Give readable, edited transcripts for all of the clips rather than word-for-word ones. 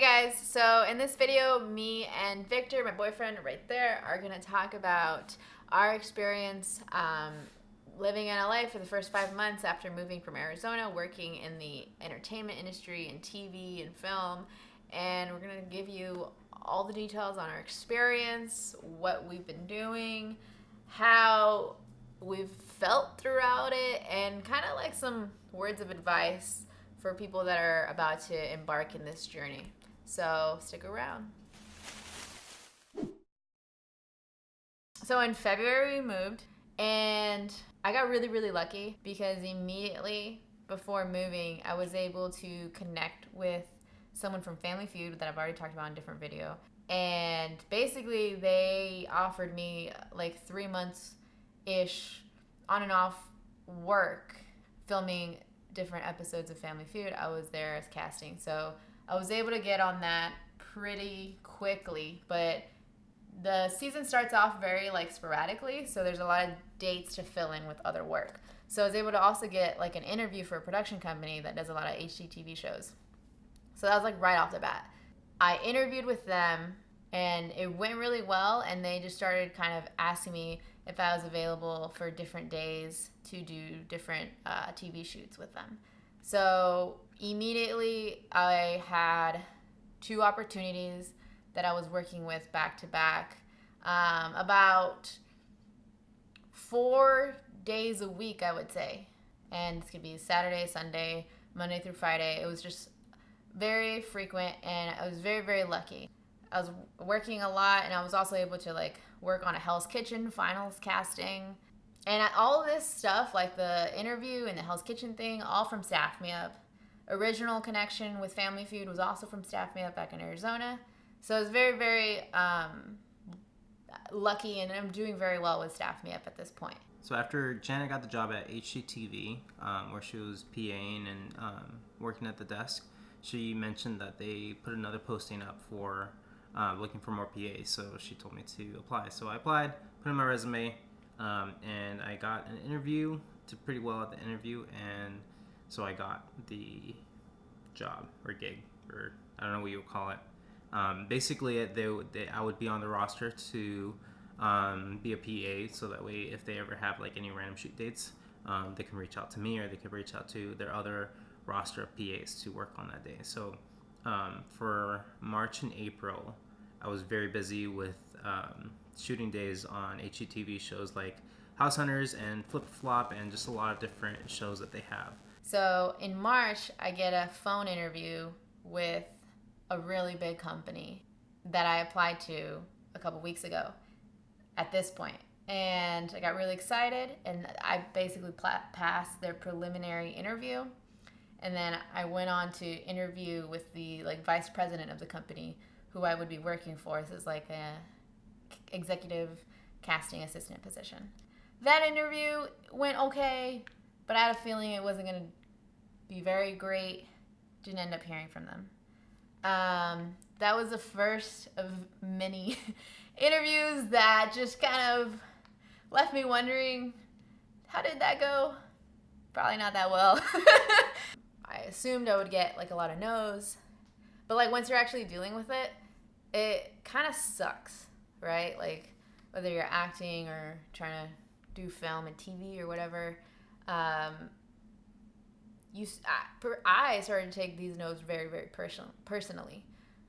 guys, so in this video, me and Victor, my boyfriend right there, are going to talk about our experience living in LA for the first 5 months after moving from Arizona, working in the entertainment industry and TV and film. And we're going to give you all the details on our experience, what we've been doing, how we've felt throughout it, and kind of like some words of advice for people that are about to embark in this journey. So stick around. So in February we moved, and I got really lucky because immediately before moving I was able to connect with someone from Family Feud that I've already talked about in a different video. And basically they offered me like 3 months ish on and off work filming different episodes of Family Feud. I was there as casting, so I was able to get on that pretty quickly. But the season starts off very like sporadically, so there's a lot of dates to fill in with other work. So I was able to also get like an interview for a production company that does a lot of HGTV shows. So that was like right off the bat. I interviewed with them and it went really well, and they just started kind of asking me if I was available for different days to do different TV shoots with them. So immediately I had 2 opportunities that I was working with back to back, about 4 days a week, I would say. And this could be Saturday, Sunday, Monday through Friday. It was just very frequent, and I was very lucky. I was working a lot, and I was also able to like work on a Hell's Kitchen finals casting. And all of this stuff, like the interview and the Hell's Kitchen thing, all from Staff Me Up. Original connection with Family Feud was also from Staff Me Up back in Arizona. So I was very lucky, and I'm doing very well with Staff Me Up at this point. So after Janet got the job at HGTV, where she was PAing and working at the desk, she mentioned that they put another posting up for looking for more PAs. So she told me to apply. So I applied, put in my resume, and I got an interview, did pretty well at the interview, and so I got the job or gig, or I don't know what you would call it. Basically, I would be on the roster to be a PA, so that way if they ever have like any random shoot dates, they can reach out to me, or they could reach out to their other roster of PAs to work on that day. So for March and April, I was very busy with shooting days on HGTV shows like House Hunters and Flip Flop, and just a lot of different shows that they have. So in March, I get a phone interview with a really big company that I applied to a couple weeks ago at this point. And I got really excited, and I basically passed their preliminary interview. And then I went on to interview with the like vice president of the company, who I would be working for. This is like a executive casting assistant position. That interview went okay, but I had a feeling it wasn't going to be very great. Didn't end up hearing from them. That was the first of many interviews that just kind of left me wondering, how did that go? Probably not that well. I assumed I would get like a lot of no's, but like once you're actually dealing with it, it kind of sucks, right? Like whether you're acting or trying to do film and TV or whatever, I started to take these no's very personally,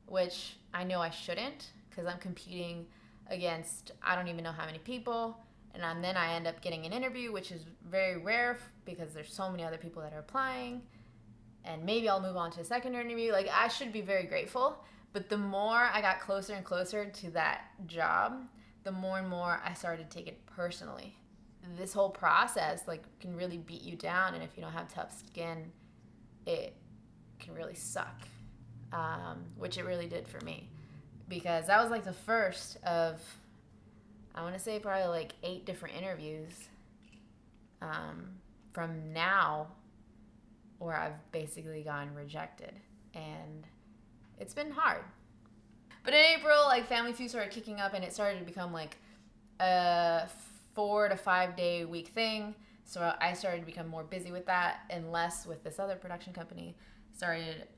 which I know I shouldn't, because I'm competing against I don't even know how many people, and then I end up getting an interview, which is very rare because there's so many other people that are applying, and maybe I'll move on to a second interview. Like, I should be very grateful, but the more I got closer and closer to that job, the more and more I started to take it personally. This whole process like can really beat you down, and if you don't have tough skin, it can really suck, which it really did for me, because that was like the first of, I want to say, probably like 8 different interviews from now where I've basically gotten rejected, and it's been hard. But in April, like Family Feud started kicking up, and it started to become like a 4 to 5 day a week thing. So I started to become more busy with that and less with this other production company. Started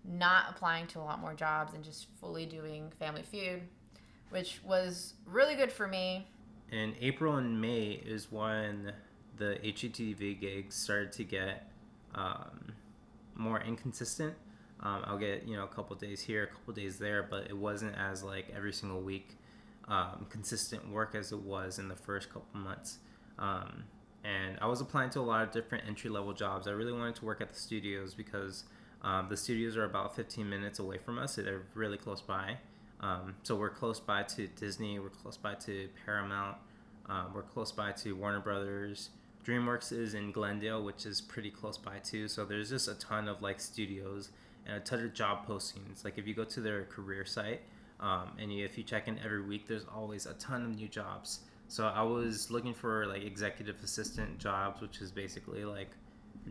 not applying to a lot more jobs and just fully doing Family Feud, which was really good for me. In April and May is when the HGTV gigs started to get more inconsistent. I'll get a couple days here, a couple days there, but it wasn't as like every single week consistent work as it was in the first couple months. And I was applying to a lot of different entry level jobs. I really wanted to work at the studios because the studios are about 15 minutes away from us. So they're really close by. So we're close by to Disney. We're close by to Paramount. We're close by to Warner Brothers. DreamWorks is in Glendale, which is pretty close by too. So there's just a ton of like studios and a ton of job postings. Like if you go to their career site if you check in every week, there's always a ton of new jobs. So I was looking for like executive assistant jobs, which is basically like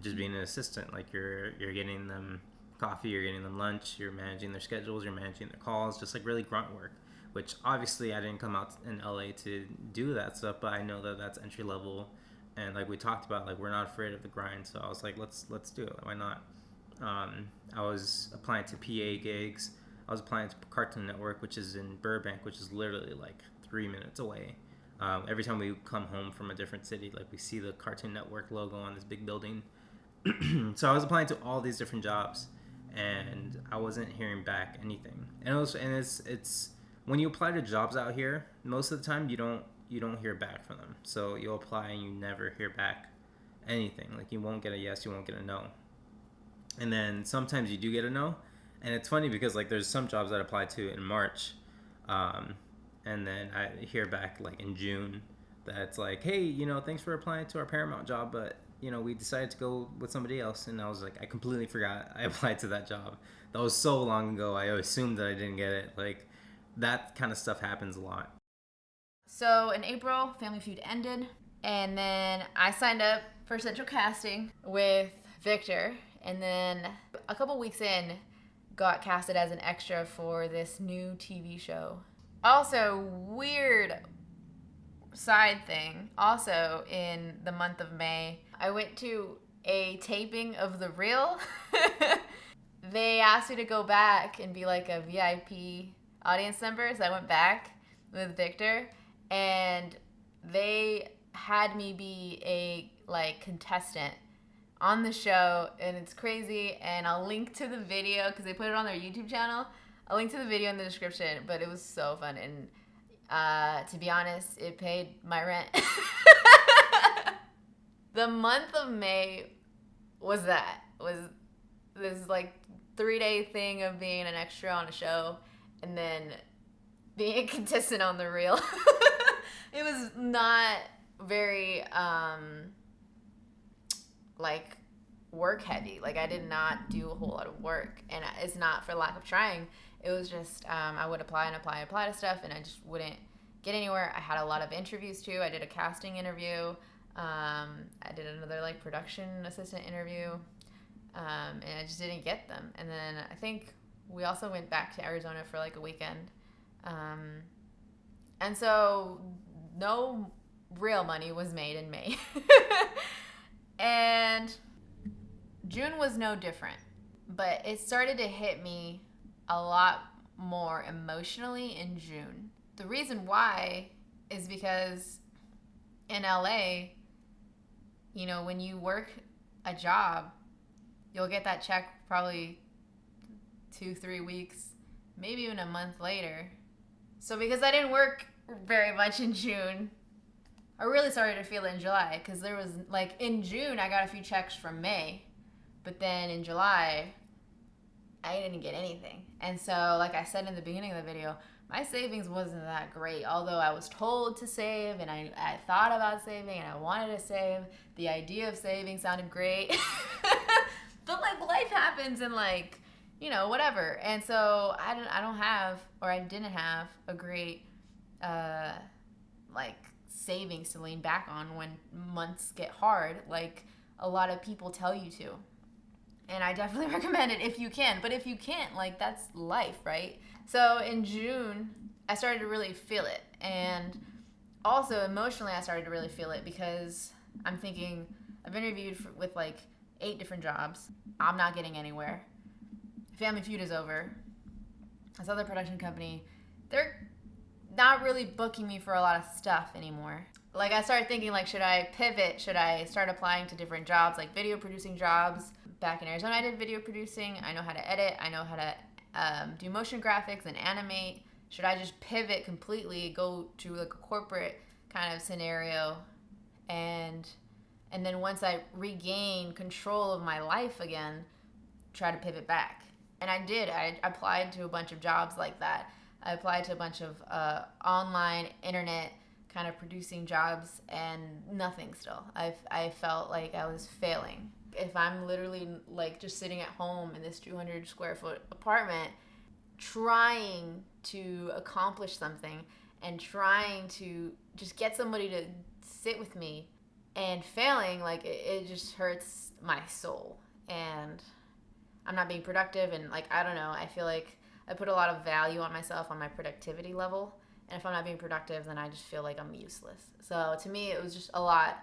just being an assistant. Like you're getting them coffee, you're getting them lunch, you're managing their schedules, you're managing their calls, just like really grunt work. Which obviously I didn't come out in LA to do that stuff, but I know that that's entry level, and like we talked about, like we're not afraid of the grind. So I was like, let's do it. Why not? I was applying to PA gigs. I was applying to Cartoon Network, which is in Burbank, which is literally like 3 minutes away. Every time we come home from a different city, like we see the Cartoon Network logo on this big building. So I was applying to all these different jobs, and I wasn't hearing back anything. It's when you apply to jobs out here, most of the time you don't hear back from them. So you'll apply and you never hear back anything. Like you won't get a yes, you won't get a no. And then sometimes you do get a no. And it's funny because like there's some jobs that I applied to in March, and then I hear back like in June that it's like, hey, thanks for applying to our Paramount job, but we decided to go with somebody else. And I was like, I completely forgot I applied to that job. That was so long ago. I assumed that I didn't get it. Like that kind of stuff happens a lot. So in April, Family Feud ended, and then I signed up for Central Casting with Victor, and then a couple weeks in, got casted as an extra for this new TV show. Also, weird side thing, also in the month of May, I went to a taping of The Real. They asked me to go back and be like a VIP audience member, so I went back with Victor, and they had me be a like contestant on the show, and it's crazy. And I'll link to the video because they put it on their YouTube channel. I'll link to the video in the description, but it was so fun, and to be honest, it paid my rent. The month of May was this like 3-day thing of being an extra on a show and then being a contestant on The Real. It was not very like work heavy. Like I did not do a whole lot of work, and it's not for lack of trying. It was just I would apply to stuff, and I just wouldn't get anywhere. I had a lot of interviews too. I did a casting interview. I did another like production assistant interview, and I just didn't get them. And then I think we also went back to Arizona for like a weekend, and so no real money was made in May. And June was no different, but it started to hit me a lot more emotionally in June. The reason why is because in LA, when you work a job, you'll get that check probably 2-3 weeks, maybe even a month later. So because I didn't work very much in June, I really started to feel it in July, because there was like in June I got a few checks from May, but then in July I didn't get anything. And so like I said in the beginning of the video, my savings wasn't that great, although I was told to save, and I thought about saving, and I wanted to save. The idea of saving sounded great. But like life happens, and like, whatever. And so I didn't have a great like savings to lean back on when months get hard, like a lot of people tell you to. And I definitely recommend it if you can. But if you can't, like that's life, right? So in June, I started to really feel it. And also emotionally, I started to really feel it because I'm thinking, I've interviewed with like 8 different jobs. I'm not getting anywhere. Family Feud is over, this other production company, they're not really booking me for a lot of stuff anymore. Like, I started thinking, like, should I pivot? Should I start applying to different jobs, like video producing jobs? Back in Arizona, I did video producing. I know how to edit. I know how to do motion graphics and animate. Should I just pivot completely, go to like a corporate kind of scenario, and then once I regain control of my life again, try to pivot back? And I did. I applied to a bunch of jobs like that. I applied to a bunch of online internet kind of producing jobs, and nothing still. I felt like I was failing. If I'm literally like just sitting at home in this 200 square foot apartment trying to accomplish something and trying to just get somebody to sit with me and failing, like it just hurts my soul. And I'm not being productive, and like, I don't know, I feel like I put a lot of value on myself, on my productivity level. And if I'm not being productive, then I just feel like I'm useless. So to me, it was just a lot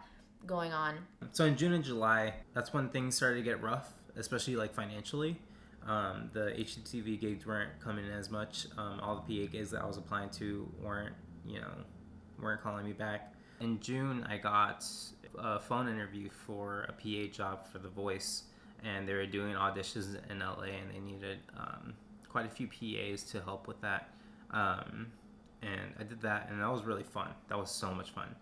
going on. So in June and July, that's when things started to get rough, especially like financially. The HGTV gigs weren't coming in as much. All the PA gigs that I was applying to weren't calling me back. In June, I got a phone interview for a PA job for The Voice, and they were doing auditions in LA, and they needed quite a few PAs to help with that. And I did that, and that was really fun. That was so much fun.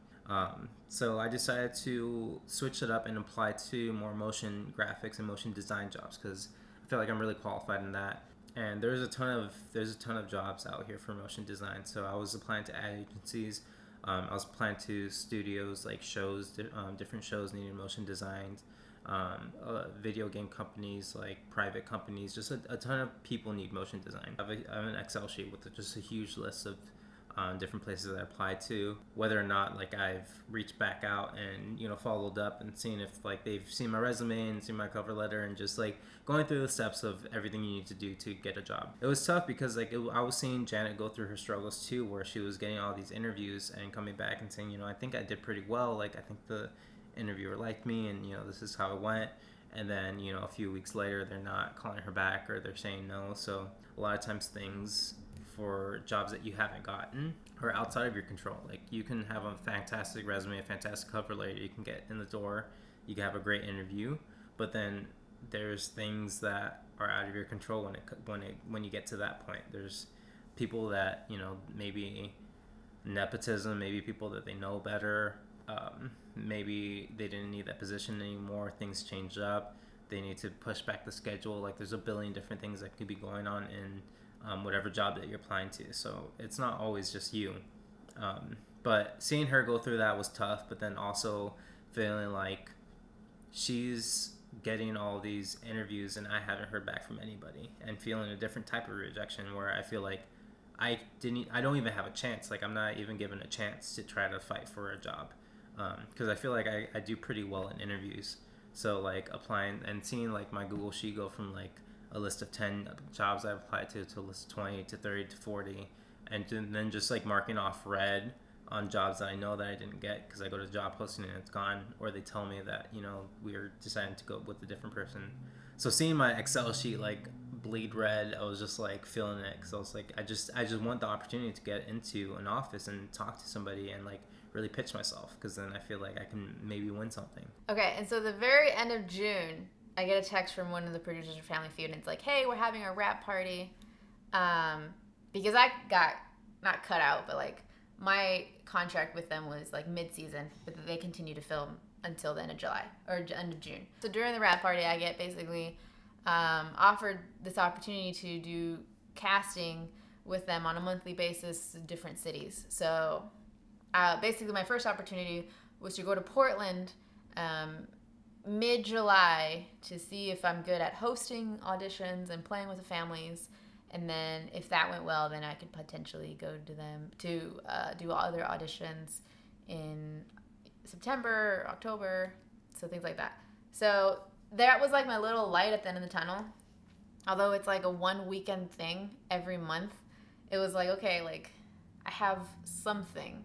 So I decided to switch it up and apply to more motion graphics and motion design jobs, because I feel like I'm really qualified in that. And there's a ton of jobs out here for motion design. So I was applying to ad agencies. I was applying to studios, like shows, different shows needing motion designs. Video game companies, like private companies, just a ton of people need motion design. I have an Excel sheet with just a huge list of different places that I applied to, whether or not like I've reached back out and followed up and seen if like they've seen my resume and seen my cover letter, and just like going through the steps of everything you need to do to get a job. It was tough because I was seeing Janet go through her struggles too, where she was getting all these interviews and coming back and saying, I think I did pretty well, like I think the interviewer liked me, and this is how it went. And then a few weeks later they're not calling her back, or they're saying no. So a lot of times things for jobs that you haven't gotten are outside of your control. Like, you can have a fantastic resume, a fantastic cover letter, you can get in the door, you can have a great interview, but then there's things that are out of your control when you get to that point. There's people that maybe nepotism, maybe people that they know better, maybe they didn't need that position anymore, things changed up, they need to push back the schedule. Like, there's a billion different things that could be going on in whatever job that you're applying to. So it's not always just you. But seeing her go through that was tough, but then also feeling like she's getting all these interviews and I haven't heard back from anybody, and feeling a different type of rejection where I feel like I don't even have a chance. Like, I'm not even given a chance to try to fight for a job, because I feel like I do pretty well in interviews. So like applying and seeing like my Google sheet go from like a list of 10 jobs I've applied to a list of 20 to 30 to 40, and then just like marking off red on jobs that I know that I didn't get because I go to job posting and it's gone, or they tell me that we're deciding to go with a different person. So seeing my Excel sheet like bleed red, I was just like feeling it, because I was like, I just want the opportunity to get into an office and talk to somebody and like really pitch myself, because then I feel like I can maybe win something. Okay, and so the very end of June, I get a text from one of the producers of Family Feud, and it's like, hey, we're having a wrap party. Because I got, not cut out, but like my contract with them was like mid-season, but they continue to film until the end of July, or end of June. So during the wrap party, I get basically offered this opportunity to do casting with them on a monthly basis in different cities. So basically my first opportunity was to go to Portland mid-July to see if I'm good at hosting auditions and playing with the families, and then if that went well, then I could potentially go to them to do other auditions in September, October, so things like that. So that was like my little light at the end of the tunnel. Although it's like a one weekend thing every month, it was like, okay, like I have something.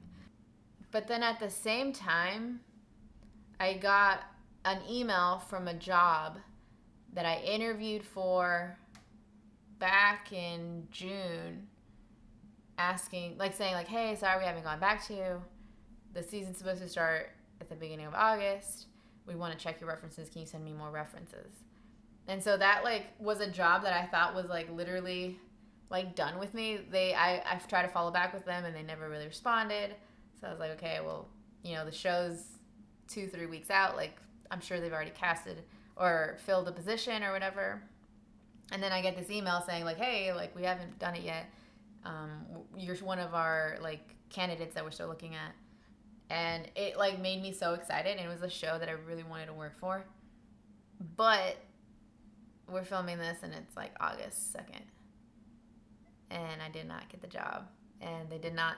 But then at the same time, I got an email from a job that I interviewed for back in June asking, like saying like, hey, sorry we haven't gone back to you. The season's supposed to start at the beginning of August. We want to check your references. Can you send me more references? And so that like was a job that I thought was like literally like done with me. I've tried to follow back with them and they never really responded. So I was like, okay, well, you know, the show's 2-3 weeks out. Like I'm sure they've already casted or filled a position or whatever. And then I get this email saying like, hey, like we haven't done it yet. You're one of our like candidates that we're still looking at. And it like made me so excited, and it was a show that I really wanted to work for. But we're filming this and it's like August 2nd. And I did not get the job. And they did not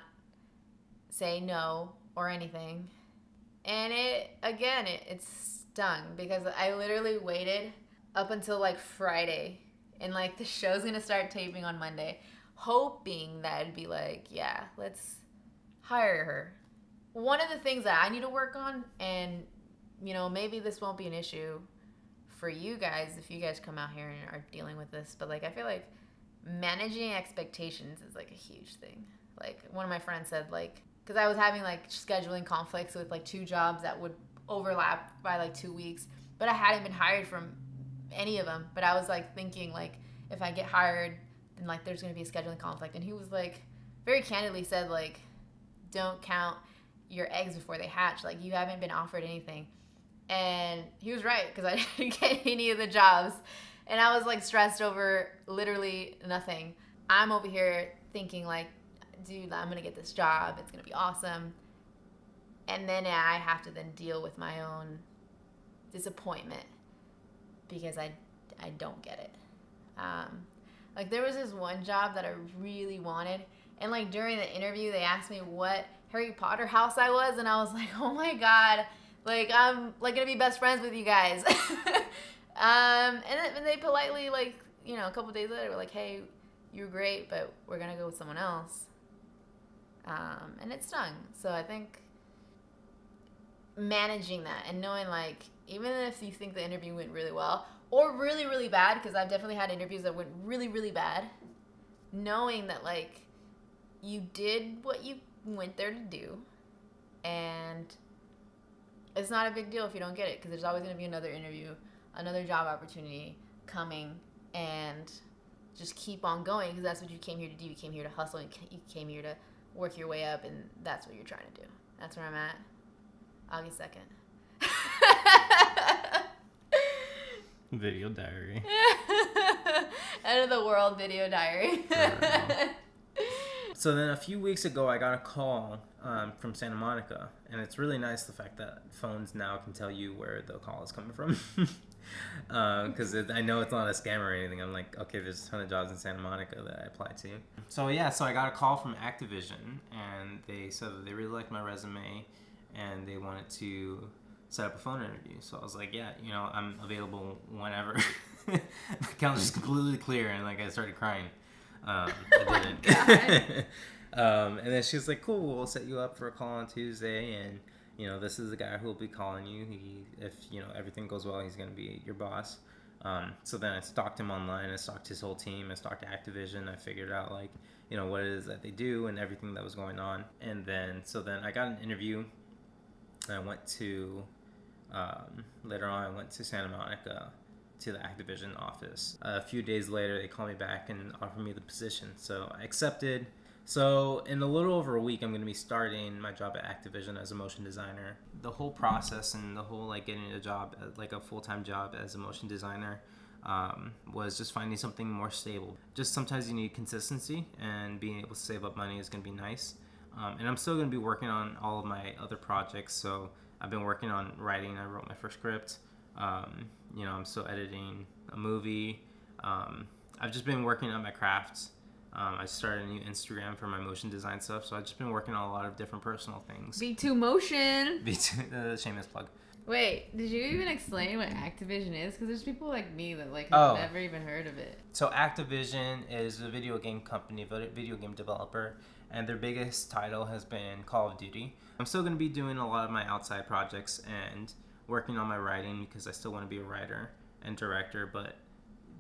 say no or anything. And it stung because I literally waited up until like Friday, and like the show's gonna start taping on Monday, hoping that it'd be like, yeah, let's hire her. One of the things that I need to work on, and you know, maybe this won't be an issue for you guys if you guys come out here and are dealing with this, but like I feel like managing expectations is like a huge thing. Like one of my friends said, like, because I was having like scheduling conflicts with like 2 jobs that would overlap by like 2 weeks, but I hadn't been hired from any of them. But I was like thinking like if I get hired, then like there's gonna be a scheduling conflict. And he was like very candidly said like, don't count your eggs before they hatch. Like you haven't been offered anything. And he was right, because I didn't get any of the jobs. And I was like stressed over literally nothing. I'm over here thinking like, dude, I'm gonna get this job. It's gonna be awesome. And then I have to then deal with my own disappointment because I don't get it. Like there was this one job that I really wanted. And like during the interview, they asked me what Harry Potter house I was. And I was like, oh my God, like I'm like gonna be best friends with you guys. And they politely, like, you know, a couple days later were like, hey, you were great, but we're gonna go with someone else. And it stung. So I think managing that and knowing like, even if you think the interview went really well or really, really bad, because I've definitely had interviews that went really, really bad, knowing that like you did what you went there to do, and it's not a big deal if you don't get it, because there's always going to be another interview, another job opportunity coming, and just keep on going, because that's what you came here to do. You came here to hustle, and you came here to work your way up, and that's what you're trying to do. That's where I'm at. August 2nd. Video diary. End of the world video diary. So then a few weeks ago, I got a call from Santa Monica, and it's really nice the fact that phones now can tell you where the call is coming from. Because I know it's not a scam or anything. I'm like, okay, there's a ton of jobs in Santa Monica that I applied to. So yeah, so I got a call from Activision, and they said that they really liked my resume, and they wanted to set up a phone interview. So I was like, yeah, you know, I'm available whenever. My calendar was completely clear, and like I started crying. I didn't. And then she was like, cool, we'll set you up for a call on Tuesday, and you know, this is the guy who will be calling you. If you know everything goes well, he's going to be your boss. So then I stalked him online. I stalked his whole team. I stalked Activision. I figured out like, you know, what it is that they do and everything that was going on. And then I got an interview. I went to later on. I went to Santa Monica to the Activision office. A few days later, they called me back and offered me the position. So I accepted. So in a little over a week, I'm going to be starting my job at Activision as a motion designer. The whole process and the whole like getting a job, like a full-time job as a motion designer, was just finding something more stable. Just sometimes you need consistency, and being able to save up money is going to be nice. And I'm still going to be working on all of my other projects. So I've been working on writing. I wrote my first script. You know, I'm still editing a movie. I've just been working on my crafts. I started a new Instagram for my motion design stuff, so I've just been working on a lot of different personal things. B2 Motion. B2, shameless plug. Wait, did you even explain what Activision is? Because there's people like me that like have never even heard of it. So Activision is a video game company, video game developer, and their biggest title has been Call of Duty. I'm still going to be doing a lot of my outside projects and working on my writing, because I still want to be a writer and director, but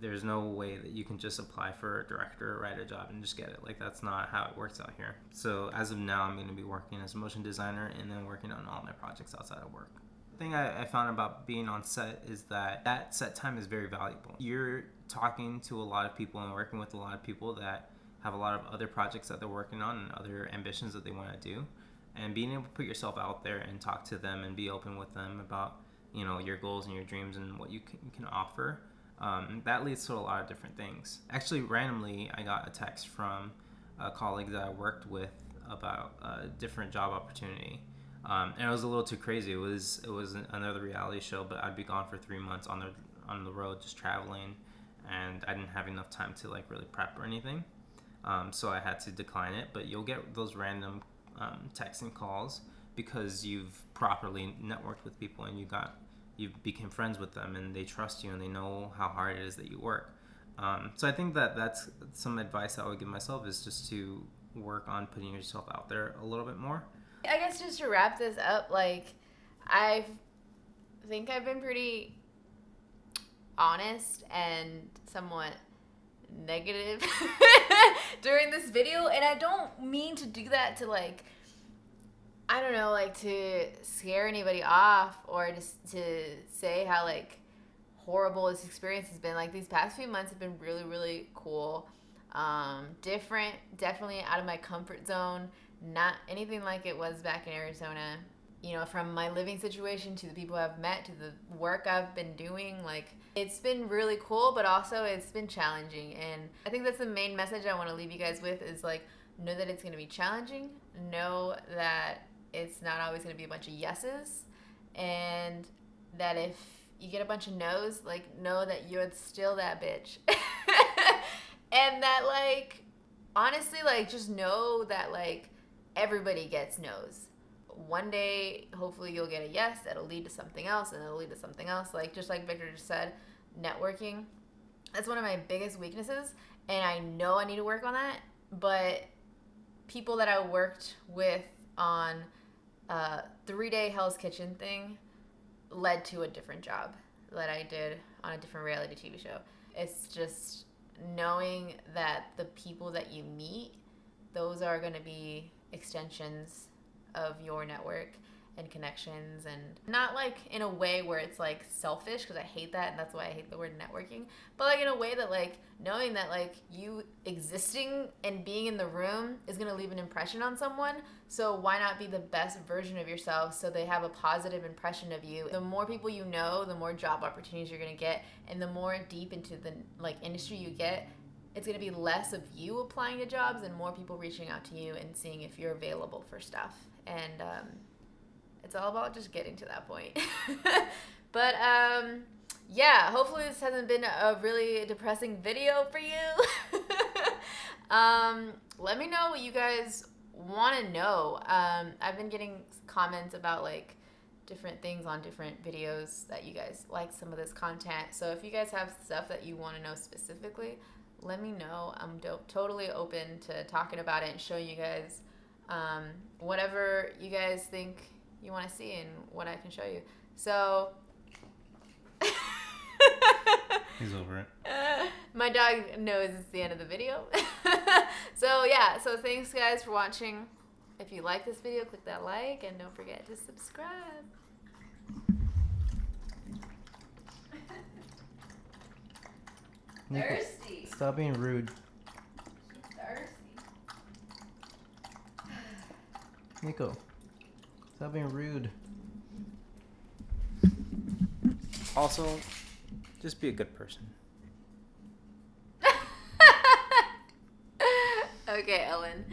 there's no way that you can just apply for a director or writer job and just get it. Like, that's not how it works out here. So as of now, I'm going to be working as a motion designer and then working on all my projects outside of work. The thing I found about being on set is that set time is very valuable. You're talking to a lot of people and working with a lot of people that have a lot of other projects that they're working on and other ambitions that they want to do. And being able to put yourself out there and talk to them and be open with them about, you know, your goals and your dreams and what you can offer, that leads to a lot of different things. Actually, randomly, I got a text from a colleague that I worked with about a different job opportunity. And it was a little too crazy. It was another reality show, but I'd be gone for 3 months on the road, just traveling, and I didn't have enough time to like really prep or anything. So I had to decline it. But you'll get those random texts and calls because you've properly networked with people and you became friends with them and they trust you and they know how hard it is that you work. So I think that's some advice that I would give myself, is just to work on putting yourself out there a little bit more. I guess just to wrap this up, like, I think I've been pretty honest and somewhat negative during this video, and I don't mean to do that to, like, I don't know, like, to scare anybody off or just to say how, like, horrible this experience has been. Like, these past few months have been really, really cool. Different, definitely out of my comfort zone. Not anything like it was back in Arizona. You know, from my living situation to the people I've met to the work I've been doing, like, it's been really cool, but also it's been challenging. And I think that's the main message I want to leave you guys with is, like, know that it's going to be challenging. Know that it's not always going to be a bunch of yeses. And that if you get a bunch of no's, like, know that you're still that bitch. And that, like, honestly, like, just know that, like, everybody gets no's. One day, hopefully you'll get a yes that'll lead to something else, and it'll lead to something else. Like, just like Victor just said, networking, that's one of my biggest weaknesses, and I know I need to work on that. But people that I worked with on 3-day Hell's Kitchen thing led to a different job that I did on a different reality TV show. It's just knowing that the people that you meet, those are going to be extensions of your network and connections, and not like in a way where it's like selfish, because I hate that and that's why I hate the word networking, but like in a way that, like, knowing that, like, you existing and being in the room is going to leave an impression on someone, so why not be the best version of yourself so they have a positive impression of you. The more people you know, the more job opportunities you're going to get, and the more deep into the, like, industry you get, it's going to be less of you applying to jobs and more people reaching out to you and seeing if you're available for stuff. And it's all about just getting to that point. But yeah, hopefully this hasn't been a really depressing video for you. Let me know what you guys want to know. I've been getting comments about, like, different things on different videos that you guys like some of this content. So if you guys have stuff that you want to know specifically, let me know. I'm totally open to talking about it and showing you guys whatever you guys think you want to see and what I can show you. So he's over it. My dog knows it's the end of the video. So yeah, so thanks guys for watching. If you like this video, click that like and don't forget to subscribe. Thirsty. Stop being rude. Thirsty. Nico, stop being rude. Also, just be a good person. Okay, Ellen.